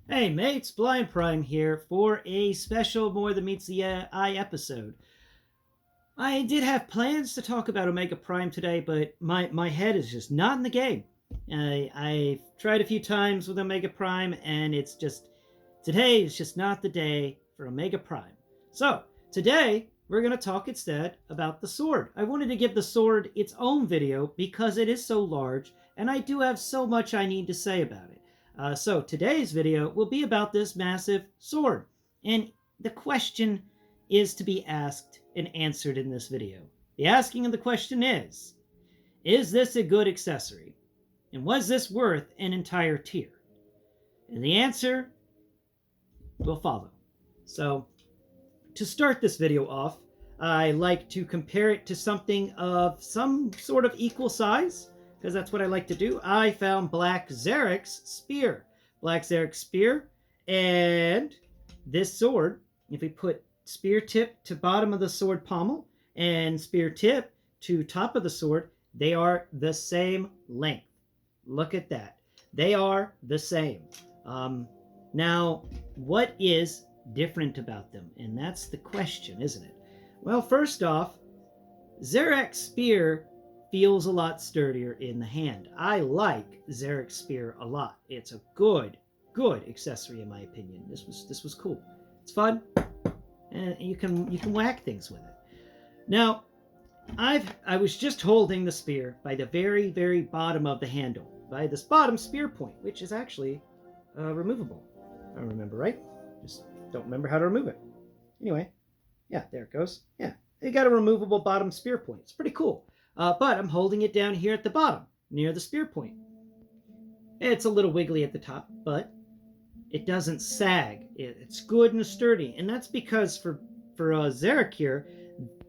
Hey mates, Blind Prime here for a special More Than Meets the Eye episode. I did have plans to talk about Omega Prime today, but my head is just not in the game. I've tried a few times with Omega Prime, and today is just not the day for Omega Prime. So, today we're going to talk instead about the sword. I wanted to give the sword its own video because it is so large, and I do have so much I need to say about it. So today's video will be about this massive sword. And the question is to be asked and answered in this video. The asking of the question is this a good accessory? And was this worth an entire tier? And the answer will follow. So to start this video off, I like to compare it to something of some sort of equal size, because that's what I like to do. I found Black Zarek's spear. Black Zarek's spear and this sword, if we put spear tip to bottom of the sword pommel and spear tip to top of the sword, they are the same length. Look at that. They are the same. Now, what is different about them? And that's the question, isn't it? Well, first off, Zarek's spear feels a lot sturdier in the hand. I like Zarek's spear a lot. It's a good accessory in my opinion. This was cool. It's fun, and you can whack things with it. Now, I was just holding the spear by the very bottom of the handle, by this bottom spear point, which is actually removable. I don't remember, right? Just don't remember how to remove it. Anyway, yeah, there it goes. Yeah, it got a removable bottom spear point. It's pretty cool. But I'm holding it down here at the bottom, near the spear point. It's a little wiggly at the top, but it doesn't sag. It's good and sturdy, and that's because for Zarek here,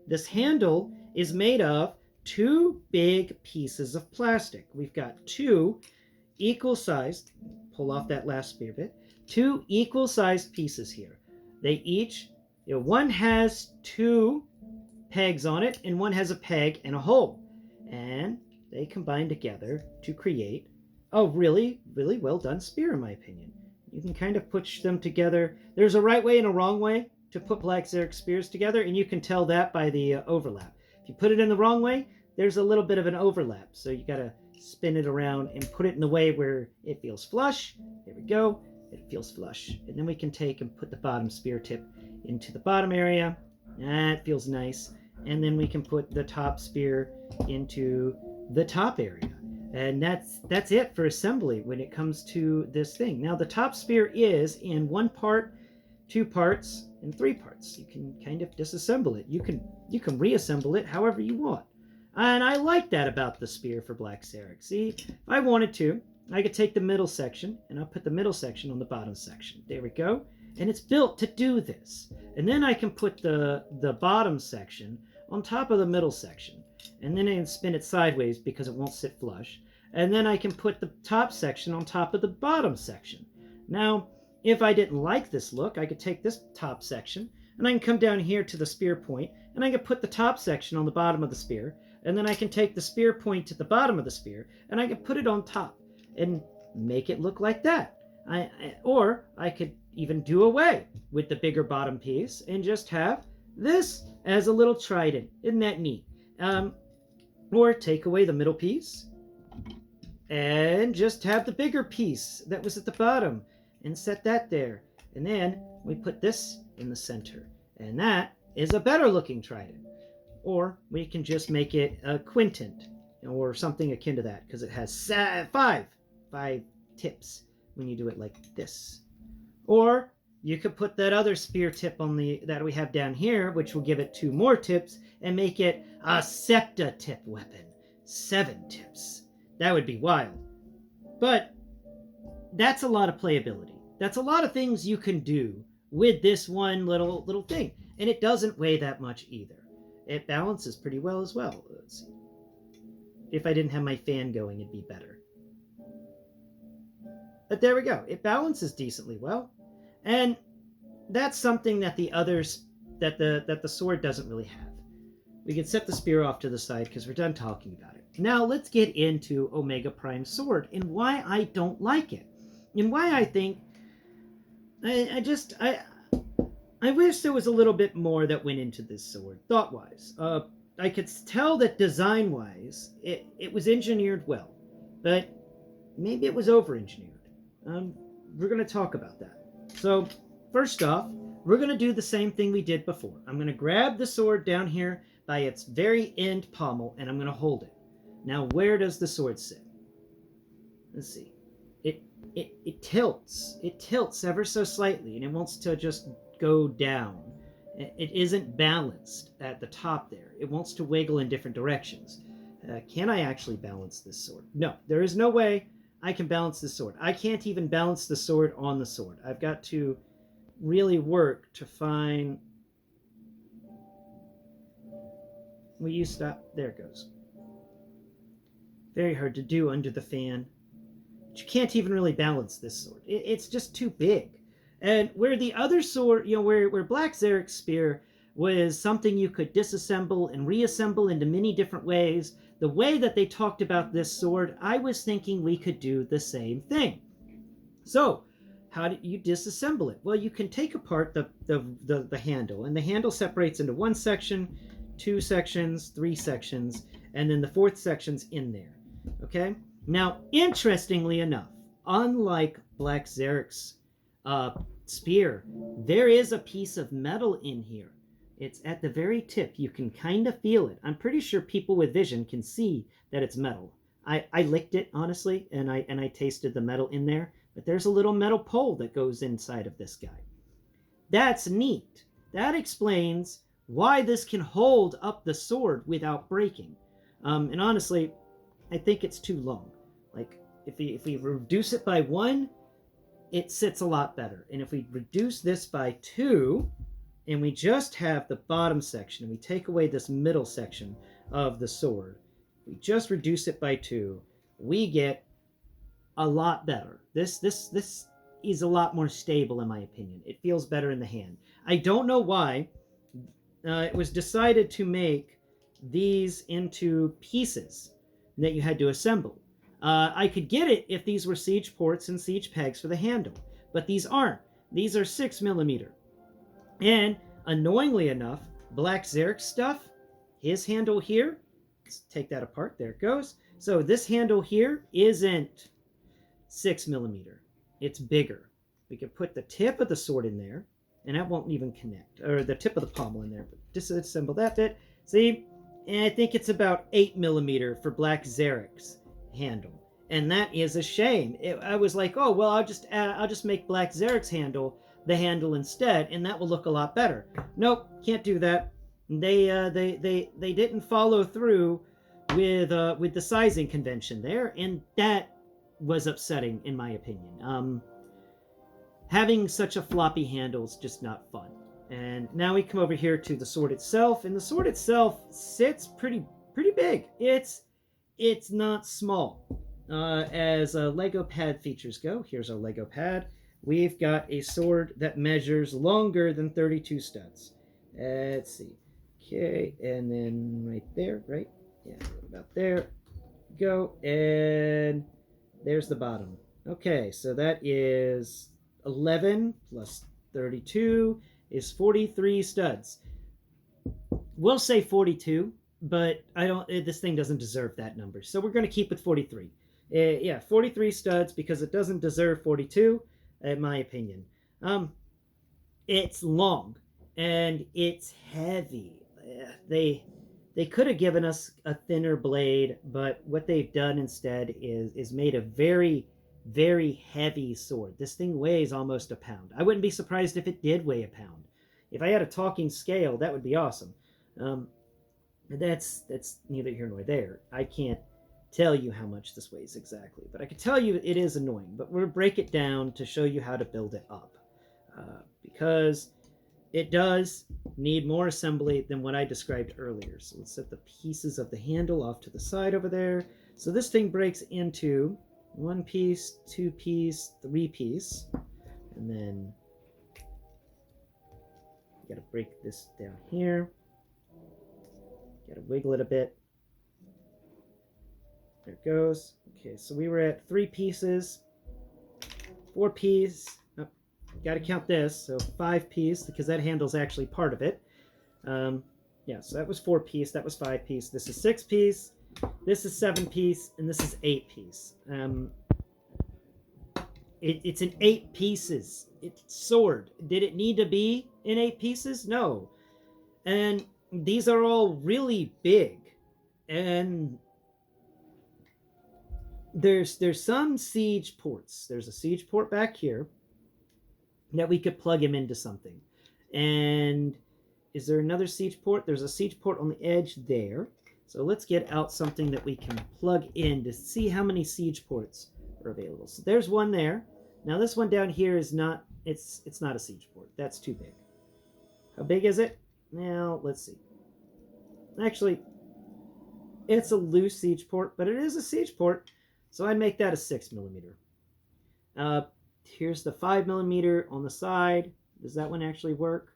this handle is made of two big pieces of plastic. We've got two equal-sized, pull off that last spear bit, two equal-sized pieces here. They each, one has two pegs on it, and one has a peg and a hole, and they combine together to create a really well done spear, in my opinion. You can kind of push them together. There's a right way and a wrong way to put Black Zarek spears together, and you can tell that by the overlap. If you put it in the wrong way, there's a little bit of an overlap, so you gotta spin it around and put it in the way where it feels flush. There we go. It feels flush, and then we can take and put the bottom spear tip into the bottom area. That feels nice. And then we can put the top spear into the top area. And that's it for assembly when it comes to this thing. Now the top spear is in 1 part, 2 parts, and 3 parts. You can kind of disassemble it. You can reassemble it however you want. And I like that about the spear for Black Zarek. See, if I wanted to, I could take the middle section and I'll put the middle section on the bottom section. There we go. And it's built to do this. And then I can put the bottom section on top of the middle section, and then I can spin it sideways because it won't sit flush, and then I can put the top section on top of the bottom section. Now, if I didn't like this look, I could take this top section, and I can come down here to the spear point, and I can put the top section on the bottom of the spear, and then I can take the spear point to the bottom of the spear, and I can put it on top, and make it look like that. Or I could even do away with the bigger bottom piece, and just have this as a little trident. Isn't that neat? Or take away the middle piece and just have the bigger piece that was at the bottom and set that there. And then we put this in the center. And that is a better looking trident. Or we can just make it a quintet or something akin to that, because it has five tips when you do it like this. Or you could put that other spear tip on that we have down here, which will give it 2 more tips, and make it a septa tip weapon. 7 tips. That would be wild. But that's a lot of playability. That's a lot of things you can do with this one little thing. And it doesn't weigh that much either. It balances pretty well as well. Let's see. If I didn't have my fan going, it'd be better. But there we go. It balances decently well. And that's something that the sword doesn't really have. We can set the spear off to the side because we're done talking about it. Now let's get into Omega Prime Sword and why I don't like it. And why I think I wish there was a little bit more that went into this sword, thought wise. I could tell that design wise, it was engineered well, but maybe it was over engineered. Um, we're going to talk about that. So, first off, we're going to do the same thing we did before. I'm going to grab the sword down here by its very end pommel and I'm going to hold it. Now, where does the sword sit? Let's see. It tilts. It tilts ever so slightly and it wants to just go down. It isn't balanced at the top there. It wants to wiggle in different directions. Can I actually balance this sword? No, there is no way I can balance this sword. I can't even balance the sword on the sword. I've got to really work to find... Will you stop? There it goes. Very hard to do under the fan. But you can't even really balance this sword. It's just too big. And where the other sword, where Black Zarek's spear was something you could disassemble and reassemble into many different ways, the way that they talked about this sword, I was thinking we could do the same thing. So, how do you disassemble it? Well, you can take apart the handle, and the handle separates into one section, two sections, three sections, and then the fourth section's in there. Okay? Now, interestingly enough, unlike Black Zarek's spear, there is a piece of metal in here. It's at the very tip. You can kind of feel it. I'm pretty sure people with vision can see that it's metal. I licked it, honestly, and I tasted the metal in there, but there's a little metal pole that goes inside of this guy. That's neat. That explains why this can hold up the sword without breaking. And honestly, I think it's too long. Like, if we reduce it by 1, it sits a lot better. And if we reduce this by 2, and we just have the bottom section, and we take away this middle section of the sword, we just reduce it by 2, we get a lot better. This is a lot more stable, in my opinion. It feels better in the hand. I don't know why it was decided to make these into pieces that you had to assemble. I could get it if these were siege ports and siege pegs for the handle, but these aren't. These are 6mm. And annoyingly enough, Black Zarek's stuff, his handle here, let's take that apart, there it goes. So this handle here isn't 6mm. It's bigger. We could put the tip of the sword in there, and that won't even connect, or the tip of the pommel in there, but disassemble that bit. See, and I think it's about 8mm for Black Zarek's handle, and that is a shame. I was like, oh well, I'll just make Black Zarek's handle the handle instead, and that will look a lot better. Nope, can't do that. They didn't follow through with the sizing convention there, and that was upsetting in my opinion. Having such a floppy handle is just not fun. And now we come over here to the sword itself, and the sword itself sits pretty big. It's not small. As Lego pad features go, here's our Lego pad. We've got a sword that measures longer than 32 studs. Let's see. Okay, and then right there, right? Yeah, about there. Go, and there's the bottom. Okay, so that is 11 plus 32 is 43 studs. We'll say 42, but this thing doesn't deserve that number. So we're going to keep with 43. Yeah, 43 studs because it doesn't deserve 42, in my opinion. It's long and it's heavy. They could have given us a thinner blade, but what they've done instead is made a very, very heavy sword. This thing weighs almost a pound. I wouldn't be surprised if it did weigh a pound. If I had a talking scale, that would be awesome. That's neither here nor there. I can't tell you how much this weighs exactly, but I can tell you it is annoying. But we'll break it down to show you how to build it up, because it does need more assembly than what I described earlier. So let's set the pieces of the handle off to the side over there. So this thing breaks into 1 piece, 2 piece, 3 piece, and then you gotta break this down here. Gotta wiggle it a bit. There it goes. Okay, so we were at 3 pieces, 4 pieces. Oh, got to count this. So 5-piece, because that handle's actually part of it. Yeah, so that was 4-piece. That was 5-piece. This is 6-piece. This is 7-piece, and this is 8-piece. It's in 8 pieces. It's sword. Did it need to be in 8 pieces? No. And these are all really big. And there's some siege ports. There's a siege port back here that we could plug him into something. And is there another siege port? There's a siege port on the edge there. So let's get out something that we can plug in to see how many siege ports are available. So there's one there. Now this one down here is not, it's not a siege port. That's too big. How big is it? Now, let's see. Actually, it's a loose siege port, but it is a siege port. So I'd make that a 6mm. Here's the 5mm on the side. Does that one actually work?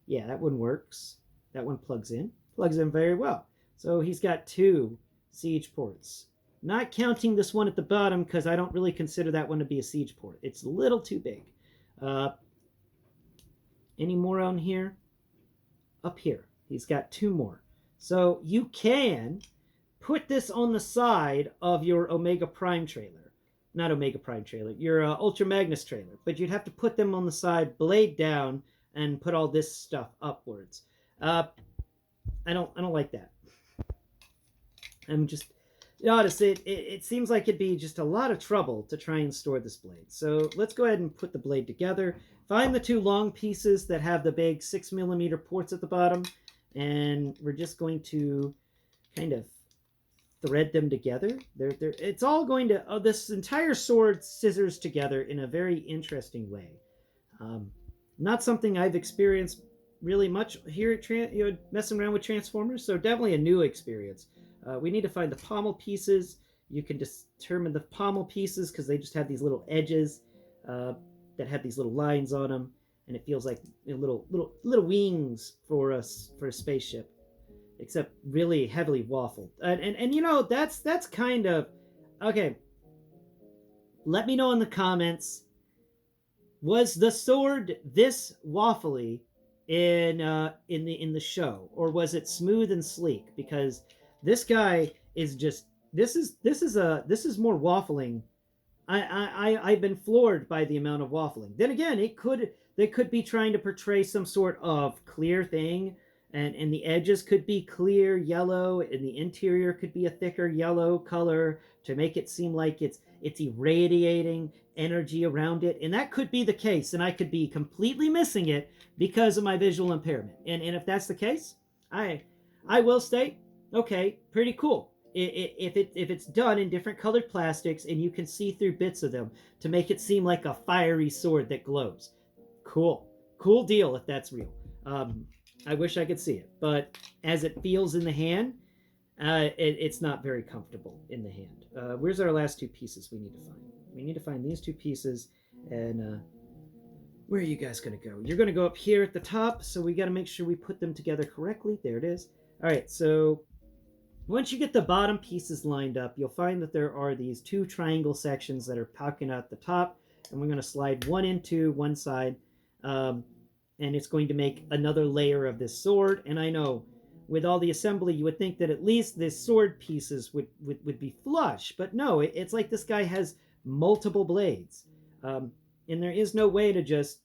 Yeah, that one works. That one plugs in. Plugs in very well. So he's got 2 siege ports. Not counting this one at the bottom, because I don't really consider that one to be a siege port. It's a little too big. Any more on here? Up here. He's got 2 more. So you can put this on the side of your Omega Prime trailer. Not Omega Prime trailer, your Ultra Magnus trailer. But you'd have to put them on the side, blade down, and put all this stuff upwards. I don't like that. I'm just... Notice it seems like it'd be just a lot of trouble to try and store this blade. So let's go ahead and put the blade together. Find the 2 long pieces that have the big 6mm ports at the bottom. And we're just going to kind of thread them together. It's all going to... this entire sword scissors together in a very interesting way. Not something I've experienced really much here at messing around with Transformers. So definitely a new experience. We need to find the pommel pieces. You can determine the pommel pieces because they just have these little edges that have these little lines on them, and it feels like little wings for a spaceship, except really heavily waffled. And you know, that's kind of okay. Let me know in the comments. Was the sword this waffly in the show, or was it smooth and sleek? Because this guy is just this is more waffling. I've been floored by the amount of waffling. Then again, they could be trying to portray some sort of clear thing, and the edges could be clear yellow, and the interior could be a thicker yellow color to make it seem like it's irradiating energy around it. And that could be the case, and I could be completely missing it because of my visual impairment. And if that's the case, I will state, okay, pretty cool. If it's done in different colored plastics and you can see through bits of them to make it seem like a fiery sword that glows. Cool deal if that's real. I wish I could see it, but as it feels in the hand, it's not very comfortable in the hand. Where's our last 2 pieces we need to find? We need to find these 2 pieces, and where are you guys going to go? You're going to go up here at the top, so we got to make sure we put them together correctly. There it is. All right, so once you get the bottom pieces lined up, you'll find that there are these 2 triangle sections that are poking out the top, and we're going to slide one into one side, and it's going to make another layer of this sword. And I know with all the assembly, you would think that at least the sword pieces would be flush, but no, it's like this guy has multiple blades, and there is no way to just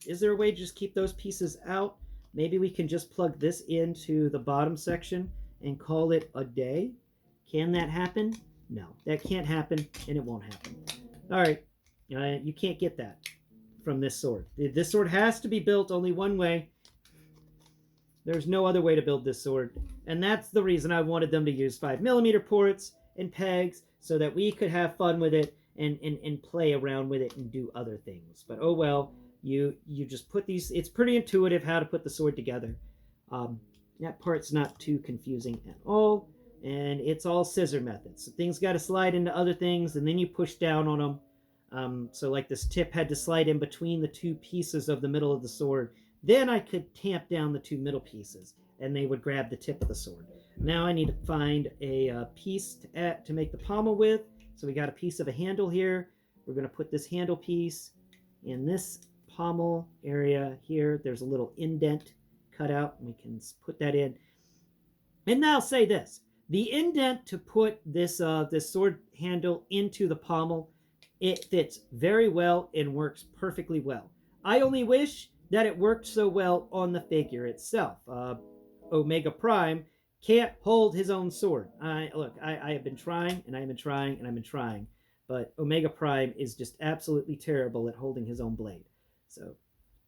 is there a way to just keep those pieces out? Maybe we can just plug this into the bottom section and call it a day. Can that happen? No, that can't happen, and it won't happen. All right, you can't get that from this sword. This sword has to be built only one way. There's no other way to build this sword, and that's the reason I wanted them to use 5mm ports and pegs so that we could have fun with it and play around with it and do other things. But oh well, you just put these. It's pretty intuitive how to put the sword together. That part's not too confusing at all, and it's all scissor methods. So things got to slide into other things, and then you push down on them. So like this tip had to slide in between the 2 pieces of the middle of the sword. Then I could tamp down the 2 middle pieces, and they would grab the tip of the sword. Now I need to find a piece to make the pommel with. So we got a piece of a handle here. We're going to put this handle piece in this pommel area here, there's a little indent cut out, and we can put that in. And now I'll say this: the indent to put this sword handle into the pommel, it fits very well and works perfectly well. I only wish that it worked so well on the figure itself. Omega Prime can't hold his own sword. I have been trying and I've been trying and I've been trying, but Omega Prime is just absolutely terrible at holding his own blade. So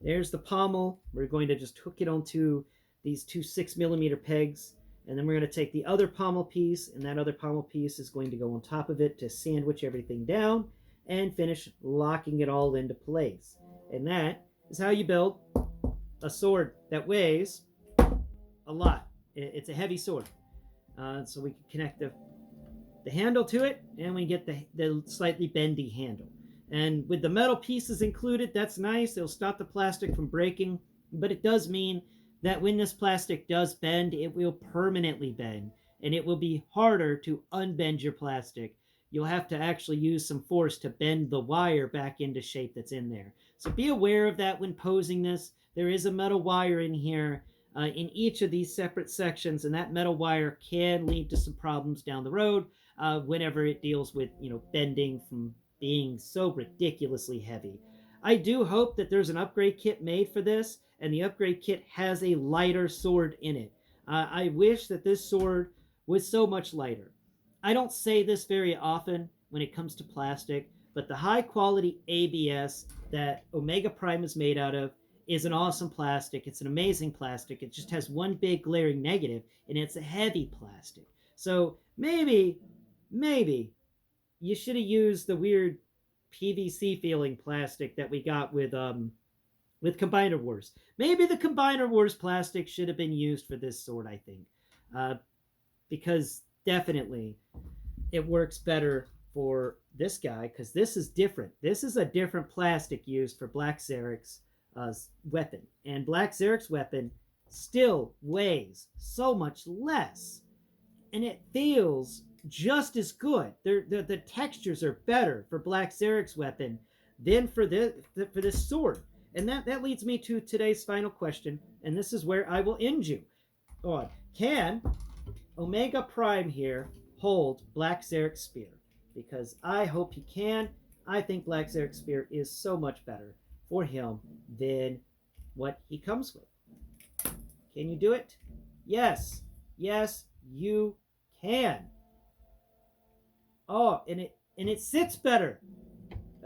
there's the pommel. We're going to just hook it onto these two 6mm pegs, and then we're going to take the other pommel piece, and that other pommel piece is going to go on top of it to sandwich everything down and finish locking it all into place. And that is how you build a sword that weighs a lot. It's a heavy sword. So we can connect the handle to it, and we get the slightly bendy handle. And with the metal pieces included, that's nice. It'll stop the plastic from breaking, but it does mean that when this plastic does bend, it will permanently bend, and it will be harder to unbend your plastic. You'll have to actually use some force to bend the wire back into shape that's in there. So be aware of that when posing this. There is a metal wire in here in each of these separate sections, and that metal wire can lead to some problems down the road whenever it deals with, bending from being so ridiculously heavy. I do hope that there's an upgrade kit made for this, and the upgrade kit has a lighter sword in it. I wish that this sword was so much lighter. I don't say this very often when it comes to plastic, but the high quality ABS that Omega Prime is made out of is an awesome plastic. It's an amazing plastic. It just has one big glaring negative, and it's a heavy plastic. So maybe you should have used the weird PVC feeling plastic that we got with Combiner Wars. Maybe the Combiner Wars plastic should have been used for this sword, I think. Because definitely it works better for this guy, because this is different. This is a different plastic used for Black Zarek's weapon. And Black Zarek's weapon still weighs so much less. And it feels just as good. The textures are better for Black Zarek's weapon than for this sword. And that leads me to today's final question, and this is where I will end you on. Can Omega Prime here hold Black Zarek's spear? Because I hope he can. I think Black Zarek's spear is so much better for him than what he comes with. Can you do it? Yes. Yes, you can. Oh, and it sits better.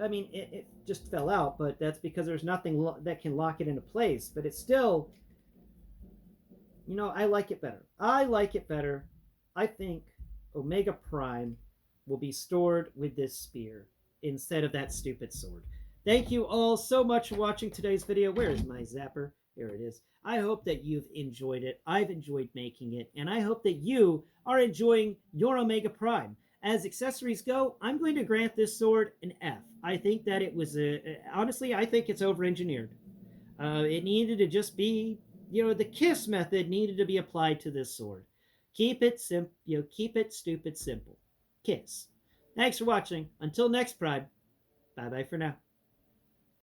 I mean, it just fell out, but that's because there's nothing that can lock it into place. But it's still, I like it better. I think Omega Prime will be stored with this spear instead of that stupid sword. Thank you all so much for watching today's video. Where is my zapper? Here it is. I hope that you've enjoyed it. I've enjoyed making it, and I hope that you are enjoying your Omega Prime. As accessories go, I'm going to grant this sword an F. I think that it was honestly, I think it's over-engineered. It needed to just be, the KISS method needed to be applied to this sword. Keep it keep it stupid simple. KISS. Thanks for watching. Until next Prime. Bye-bye for now.